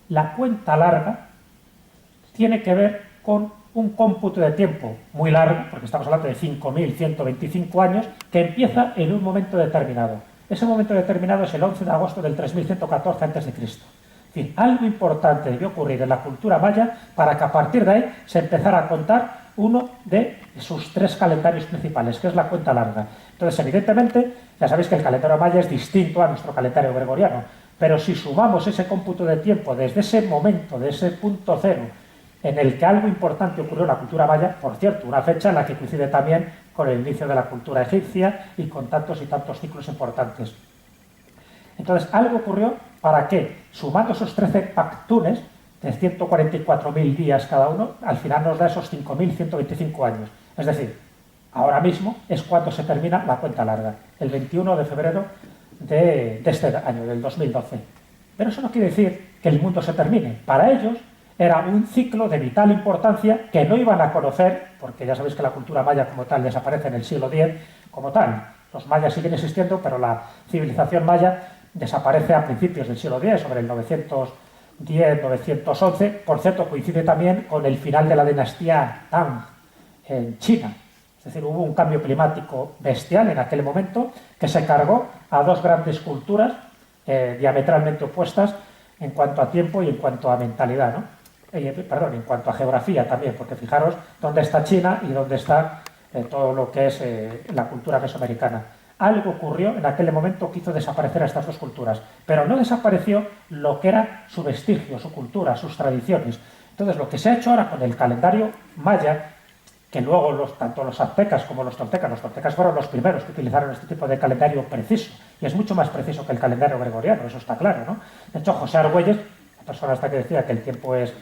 La cuenta larga tiene que ver con un cómputo de tiempo muy largo, porque estamos hablando de 5.125 años, que empieza en un momento determinado. Ese momento determinado es el 11 de agosto del 3114 a.C. Es decir, algo importante debió ocurrir en la cultura maya para que a partir de ahí se empezara a contar uno de sus tres calendarios principales, que es la cuenta larga. Entonces, evidentemente, ya sabéis que el calendario maya es distinto a nuestro calendario gregoriano, pero si sumamos ese cómputo de tiempo desde ese momento, de ese punto cero, en el que algo importante ocurrió en la cultura maya, por cierto, una fecha en la que coincide también con el inicio de la cultura egipcia y con tantos y tantos ciclos importantes. Entonces, algo ocurrió para que, sumando esos 13 pactunes, de 144.000 días cada uno, al final nos da esos 5.125 años. Es decir, ahora mismo es cuando se termina la cuenta larga, el 21 de febrero de este año, del 2012. Pero eso no quiere decir que el mundo se termine. Para ellos era un ciclo de vital importancia que no iban a conocer, porque ya sabéis que la cultura maya como tal desaparece en el siglo X como tal. Los mayas siguen existiendo, pero la civilización maya desaparece a principios del siglo X, sobre el 910-911. Por cierto, coincide también con el final de la dinastía Tang en China. Es decir, hubo un cambio climático bestial en aquel momento que se cargó a dos grandes culturas diametralmente opuestas en cuanto a tiempo y en cuanto a mentalidad, ¿no? En cuanto a geografía también, porque fijaros dónde está China y dónde está todo lo que es la cultura mesoamericana. Algo ocurrió en aquel momento que hizo desaparecer a estas dos culturas, pero no desapareció lo que era su vestigio, su cultura, sus tradiciones. Entonces, lo que se ha hecho ahora con el calendario maya, que luego tanto los aztecas como los toltecas fueron los primeros que utilizaron este tipo de calendario preciso, y es mucho más preciso que el calendario gregoriano, eso está claro, ¿no? De hecho, José Argüelles, la persona hasta que decía que el tiempo es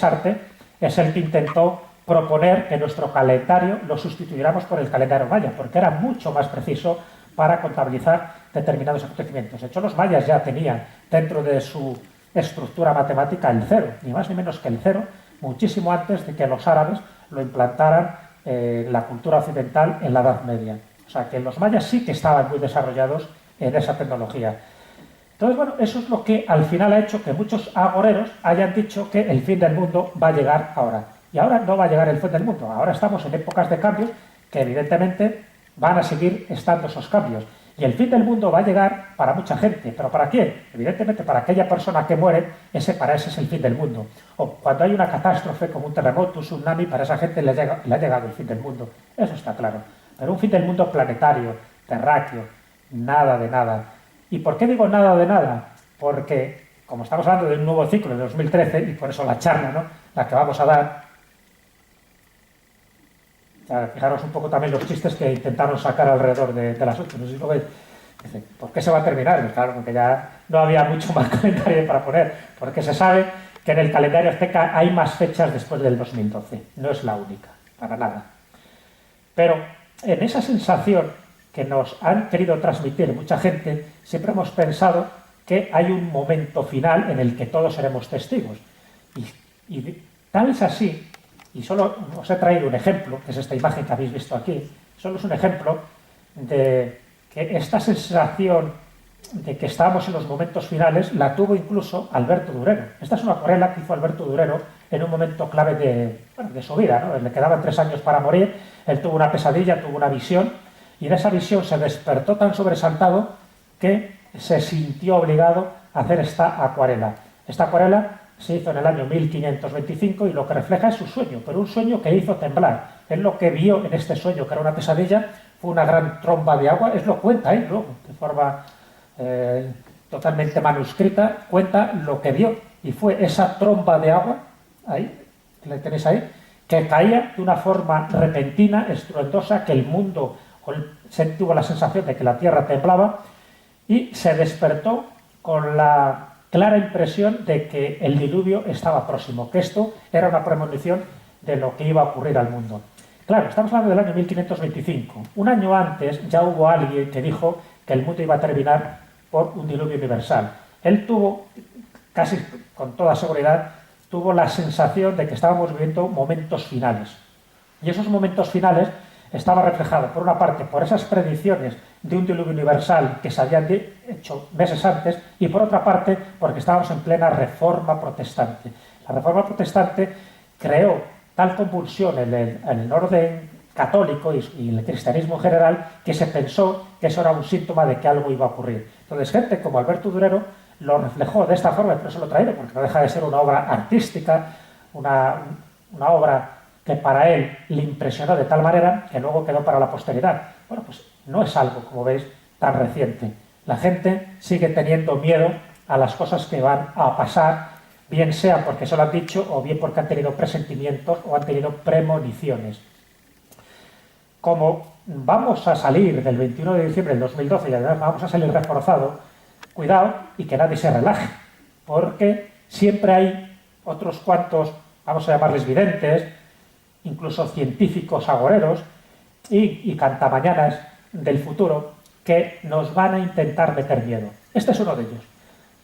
arte, es el que intentó proponer que nuestro calendario lo sustituyéramos por el calendario maya, porque era mucho más preciso para contabilizar determinados acontecimientos. De hecho, los mayas ya tenían dentro de su estructura matemática el cero, ni más ni menos que el cero, muchísimo antes de que los árabes lo implantaran la cultura occidental en la Edad Media. O sea, que los mayas sí que estaban muy desarrollados en esa tecnología. Entonces, bueno, eso es lo que al final ha hecho que muchos agoreros hayan dicho que el fin del mundo va a llegar ahora. Y ahora no va a llegar el fin del mundo. Ahora estamos en épocas de cambios que evidentemente van a seguir estando esos cambios. Y el fin del mundo va a llegar para mucha gente. ¿Pero para quién? Evidentemente para aquella persona que muere, para ese es el fin del mundo. O cuando hay una catástrofe como un terremoto, un tsunami, para esa gente le ha llegado el fin del mundo. Eso está claro. Pero un fin del mundo planetario, terráqueo, nada de nada. ¿Y por qué digo nada de nada? Porque, como estamos hablando de un nuevo ciclo de 2013, y por eso la charla, ¿no?, la que vamos a dar, ya, fijaros un poco también los chistes que intentaron sacar alrededor de las 8, no sé si lo veis. Dice, ¿por qué se va a terminar? Pues claro, porque ya no había mucho más comentario para poner, porque se sabe que en el calendario azteca hay más fechas después del 2012, no es la única, para nada. Pero en esa sensación que nos han querido transmitir mucha gente, siempre hemos pensado que hay un momento final en el que todos seremos testigos. Y tal es así, y solo os he traído un ejemplo, que es esta imagen que habéis visto aquí, solo es un ejemplo de que esta sensación de que estábamos en los momentos finales la tuvo incluso Alberto Durero. Esta es una acuarela que hizo Alberto Durero en un momento clave de su vida, ¿no? Le quedaban 3 años para morir, él tuvo una pesadilla, tuvo una visión, y en esa visión se despertó tan sobresaltado que se sintió obligado a hacer esta acuarela. Esta acuarela se hizo en el año 1525 y lo que refleja es su sueño, pero un sueño que le hizo temblar. Él lo que vio en este sueño, que era una pesadilla, fue una gran tromba de agua. Él lo cuenta, luego, de forma totalmente manuscrita, cuenta lo que vio. Y fue esa tromba de agua, ahí, que la tenéis ahí, que caía de una forma repentina, estruendosa, que el mundo tuvo la sensación de que la tierra temblaba y se despertó con la clara impresión de que el diluvio estaba próximo, que esto era una premonición de lo que iba a ocurrir al mundo. Claro, estamos hablando del año 1525. Un año antes ya hubo alguien que dijo que el mundo iba a terminar por un diluvio universal. Él tuvo, casi con toda seguridad, tuvo la sensación de que estábamos viviendo momentos finales. Y esos momentos finales estaban reflejados, por una parte, por esas predicciones de un diluvio universal que se habían hecho meses antes, y por otra parte porque estábamos en plena reforma protestante. La reforma protestante creó tal convulsión en el orden católico y el cristianismo en general que se pensó que eso era un síntoma de que algo iba a ocurrir. Entonces, gente como Alberto Durero lo reflejó de esta forma, y por eso lo he traído, porque no deja de ser una obra artística, una obra que para él le impresionó de tal manera que luego quedó para la posteridad. Bueno, pues no es algo, como veis, tan reciente. La gente sigue teniendo miedo a las cosas que van a pasar, bien sea porque se lo han dicho o bien porque han tenido presentimientos o han tenido premoniciones. Como vamos a salir del 21 de diciembre del 2012 y además vamos a salir reforzados, cuidado y que nadie se relaje, porque siempre hay otros cuantos, vamos a llamarles videntes, incluso científicos agoreros y cantamañanas del futuro que nos van a intentar meter miedo. Este es uno de ellos,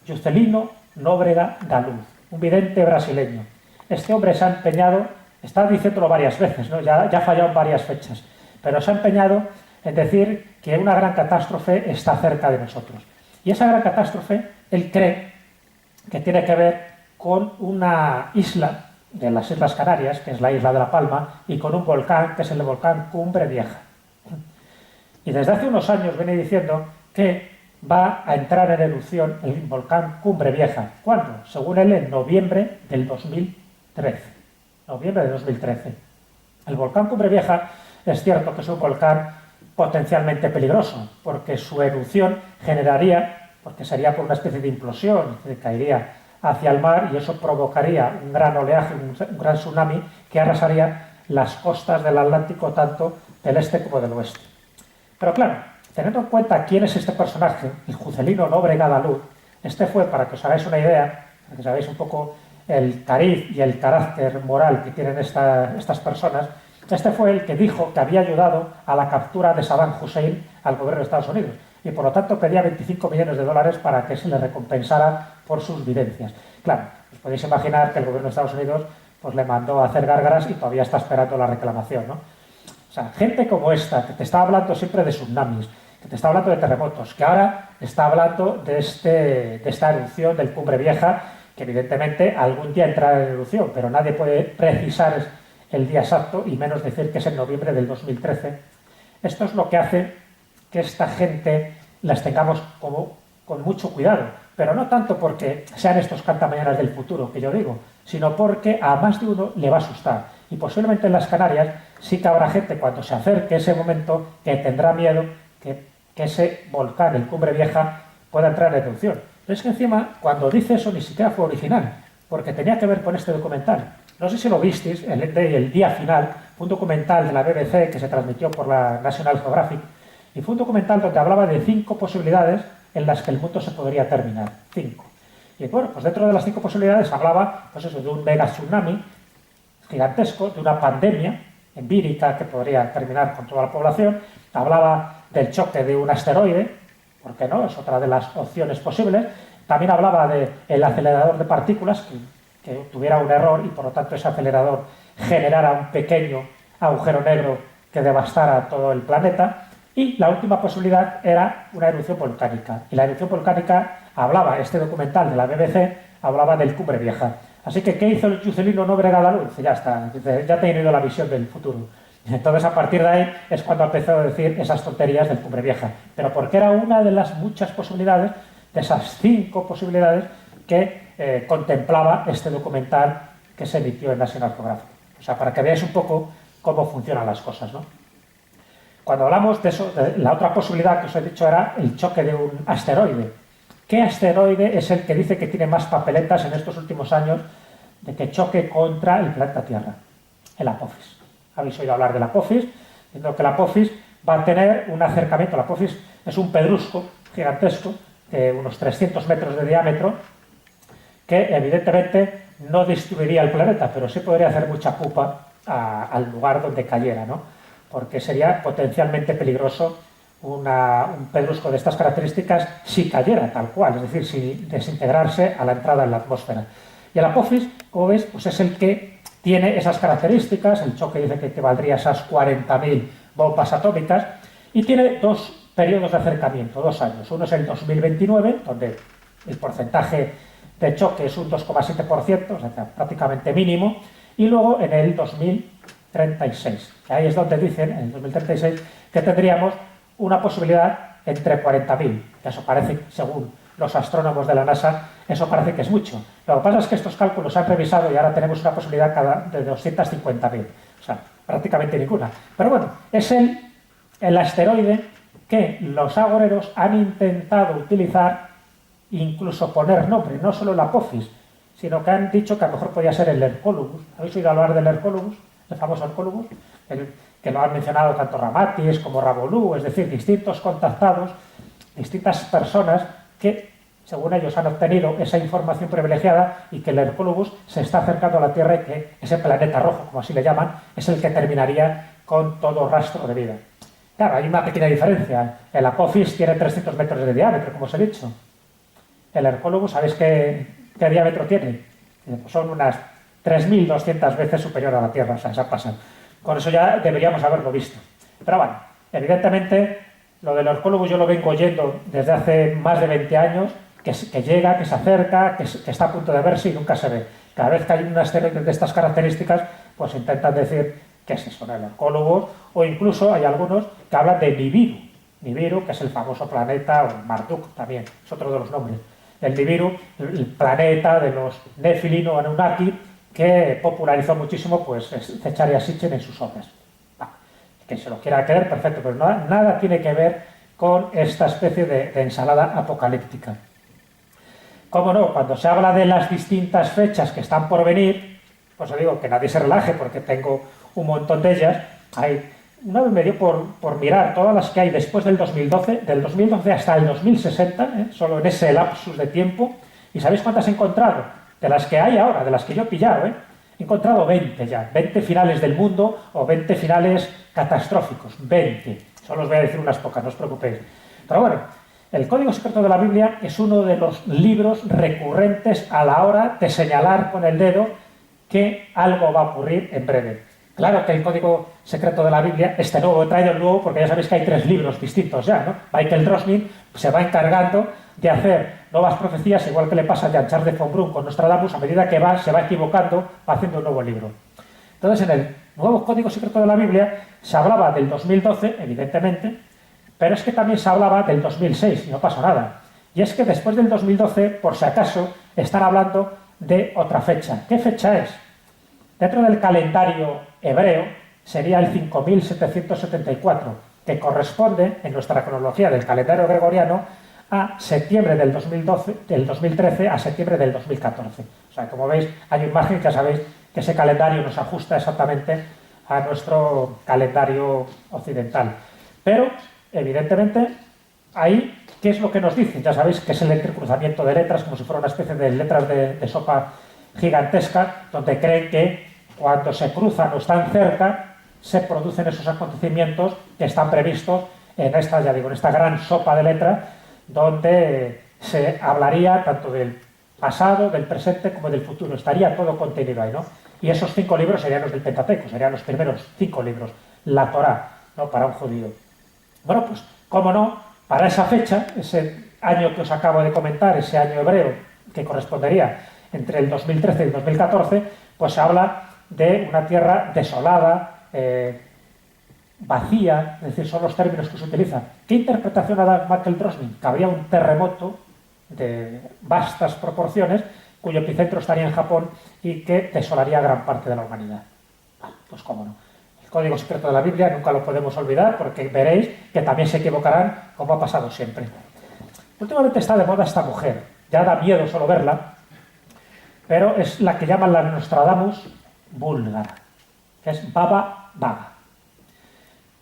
Juscelino Nóbrega da Luz, un vidente brasileño. Este hombre se ha empeñado, está diciéndolo varias veces, ¿no? ya ha fallado en varias fechas, pero se ha empeñado en decir que una gran catástrofe está cerca de nosotros. Y esa gran catástrofe, él cree que tiene que ver con una isla de las Islas Canarias, que es la isla de La Palma, y con un volcán, que es el volcán Cumbre Vieja. Y desde hace unos años viene diciendo que va a entrar en erupción el volcán Cumbre Vieja. ¿Cuándo? Según él, en noviembre del 2013. Noviembre de 2013. El volcán Cumbre Vieja es cierto que es un volcán potencialmente peligroso, porque su erupción generaría, porque sería por una especie de implosión, que caería hacia el mar y eso provocaría un gran oleaje, un gran tsunami que arrasaría las costas del Atlántico tanto del este como del oeste. Pero claro, teniendo en cuenta quién es este personaje, el Juscelino Nóbrega da Luz, este fue, para que os hagáis una idea, para que sabéis un poco el cariz y el carácter moral que tienen estas personas, este fue el que dijo que había ayudado a la captura de Saddam Hussein al gobierno de Estados Unidos y por lo tanto pedía 25 millones de dólares para que se le recompensara por sus vivencias. Claro, os podéis imaginar que el gobierno de Estados Unidos pues, le mandó a hacer gárgaras y todavía está esperando la reclamación, ¿no? O sea, gente como esta, que te está hablando siempre de tsunamis, que te está hablando de terremotos, que ahora está hablando de esta erupción del Cumbre Vieja, que evidentemente algún día entrará en erupción, pero nadie puede precisar el día exacto y menos decir que es en noviembre del 2013. Esto es lo que hace que esta gente las tengamos como con mucho cuidado, pero no tanto porque sean estos cantamañanas del futuro, que yo digo, sino porque a más de uno le va a asustar. Y posiblemente en las Canarias sí que habrá gente cuando se acerque ese momento que tendrá miedo que ese volcán, el Cumbre Vieja, pueda entrar en erupción. Pero es que encima, cuando dice eso, ni siquiera fue original, porque tenía que ver con este documental. No sé si lo visteis, el día final, fue un documental de la BBC que se transmitió por la National Geographic, y fue un documental donde hablaba de 5 posibilidades en las que el mundo se podría terminar. 5. Y bueno, pues dentro de las 5 posibilidades hablaba, pues eso, de un mega tsunami gigantesco, de una pandemia empírica que podría terminar con toda la población, hablaba del choque de un asteroide, ¿por qué no? Es otra de las opciones posibles. También hablaba del acelerador de partículas, que tuviera un error y por lo tanto ese acelerador generara un pequeño agujero negro que devastara todo el planeta. Y la última posibilidad era una erupción volcánica. Y la erupción volcánica hablaba, este documental de la BBC, hablaba del Cumbre Vieja. Así que, ¿qué hizo el Juscelino Nóbrega da Luz? Ya está, ya ha tenido la visión del futuro. Entonces, a partir de ahí es cuando empezó a decir esas tonterías del Cumbre Vieja. Pero porque era una de las muchas posibilidades, de esas 5 posibilidades que contemplaba este documental que se emitió en National Geographic. O sea, para que veáis un poco cómo funcionan las cosas, ¿no? Cuando hablamos de eso, la otra posibilidad que os he dicho era el choque de un asteroide. ¿Qué asteroide es el que dice que tiene más papeletas en estos últimos años de que choque contra el planeta Tierra? El Apophis. Habéis oído hablar del Apophis, diciendo que el Apophis va a tener un acercamiento. El Apophis es un pedrusco gigantesco de unos 300 metros de diámetro que evidentemente no destruiría el planeta, pero sí podría hacer mucha pupa al lugar donde cayera, ¿no? Porque sería potencialmente peligroso un pedrusco de estas características si cayera tal cual, es decir, si desintegrarse a la entrada en la atmósfera. Y el Apophis, como veis, pues es el que tiene esas características, el choque dice que valdría esas 40.000 bombas atómicas, y tiene 2 periodos de acercamiento, 2 años. Uno es el 2029, donde el porcentaje de choque es un 2,7%, o sea, prácticamente mínimo, y luego en el 2036. Ahí es donde dicen, en el 2036, que tendríamos una posibilidad entre 40.000, que eso parece, según los astrónomos de la NASA, eso parece que es mucho. Lo que pasa es que estos cálculos se han revisado y ahora tenemos una posibilidad de 250.000, o sea, prácticamente ninguna. Pero bueno, es el asteroide que los agoreros han intentado utilizar, incluso poner nombre, no solo el Apophis, sino que han dicho que a lo mejor podía ser el Hercólogos. ¿Habéis oído hablar del Hercólogos? El famoso Hercólogos, que lo han mencionado tanto Ramatis como Rabolú, es decir, distintos contactados, distintas personas que, según ellos, han obtenido esa información privilegiada y que el Hercólogos se está acercando a la Tierra y que ese planeta rojo, como así le llaman, es el que terminaría con todo rastro de vida. Claro, hay una pequeña diferencia. El Apophis tiene 300 metros de diámetro, como os he dicho. El Hercólogos, ¿sabéis qué diámetro tiene? Pues son unas 3.200 veces superior a la Tierra, o sea, se pasan. Con eso ya deberíamos haberlo visto. Pero bueno, evidentemente, lo del Hercólogos yo lo vengo oyendo desde hace más de 20 años, que llega, que se acerca, que está a punto de verse y nunca se ve. Cada vez que hay un asteroide de estas características, pues intentan decir que es eso, el Hercólogos, o incluso hay algunos que hablan de Nibiru. Nibiru, que es el famoso planeta, o Marduk también, es otro de los nombres. El Nibiru, el planeta de los Nefilim o Anunnaki, que popularizó muchísimo pues Zecharia Sitchin en sus obras. Que se lo quiera creer, perfecto, pero nada tiene que ver con esta especie de ensalada apocalíptica. Cómo no, cuando se habla de las distintas fechas que están por venir, pues os digo que nadie se relaje porque tengo un montón de ellas. Una vez me dio por mirar todas las que hay después del 2012, del 2012 hasta el 2060, solo en ese lapsus de tiempo. ¿Y sabéis cuántas he encontrado? De las que hay ahora, de las que yo he pillado, he encontrado 20 ya, 20 finales del mundo o 20 finales catastróficos, 20. Solo os voy a decir unas pocas, no os preocupéis. Pero bueno, el Código Secreto de la Biblia es uno de los libros recurrentes a la hora de señalar con el dedo que algo va a ocurrir en breve. Claro que el Código Secreto de la Biblia, este nuevo, he traído el nuevo porque ya sabéis que hay 3 libros distintos ya, ¿no? Michael Drosnin se va encargando de hacer nuevas profecías, igual que le pasa a Jean-Charles de Font Brun con Nostradamus, a medida que se va equivocando, va haciendo un nuevo libro. Entonces, en el nuevo Código Secreto de la Biblia se hablaba del 2012, evidentemente, pero es que también se hablaba del 2006 y no pasó nada. Y es que después del 2012, por si acaso, están hablando de otra fecha. ¿Qué fecha es? Dentro del calendario hebreo sería el 5774, que corresponde, en nuestra cronología del calendario gregoriano, a septiembre del 2013 a septiembre del 2014. O sea, como veis, hay un margen, ya sabéis que ese calendario nos ajusta exactamente a nuestro calendario occidental. Pero, evidentemente, ahí, ¿qué es lo que nos dicen? Ya sabéis que es el entrecruzamiento de letras, como si fuera una especie de letras de sopa gigantesca, donde creen que cuando se cruzan o están cerca, se producen esos acontecimientos que están previstos en esta, ya digo, en esta gran sopa de letras, donde se hablaría tanto del pasado, del presente, como del futuro. Estaría todo contenido ahí, ¿no? Y esos 5 libros serían los del Pentateuco, serían los primeros 5 libros, la Torá, ¿no? Para un judío. Bueno, pues, cómo no, para esa fecha, ese año que os acabo de comentar, ese año hebreo, que correspondería entre el 2013 y el 2014, pues se habla de una tierra desolada, vacía, es decir, son los términos que se utilizan. ¿Qué interpretación ha dado Michael Drosnin? Que habría un terremoto de vastas proporciones cuyo epicentro estaría en Japón y que desolaría gran parte de la humanidad. Pues cómo no. El Código Secreto de la Biblia nunca lo podemos olvidar porque veréis que también se equivocarán como ha pasado siempre. Últimamente está de moda esta mujer, ya da miedo solo verla, pero es la que llaman la Nostradamus búlgara, que es Baba Vaga.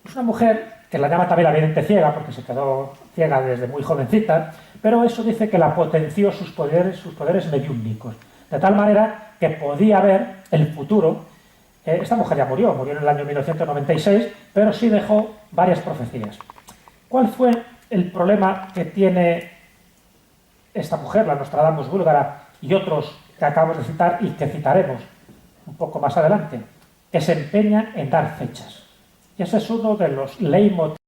Es una mujer que la llama también la vidente ciega, porque se quedó ciega desde muy jovencita, pero eso dice que la potenció sus poderes mediúmnicos, de tal manera que podía ver el futuro. Esta mujer ya murió en el año 1996, pero sí dejó varias profecías. ¿Cuál fue el problema que tiene esta mujer, la Nostradamus búlgara, y otros que acabamos de citar y que citaremos un poco más adelante? Que se empeña en dar fechas. Y ese es uno de los leitmotiv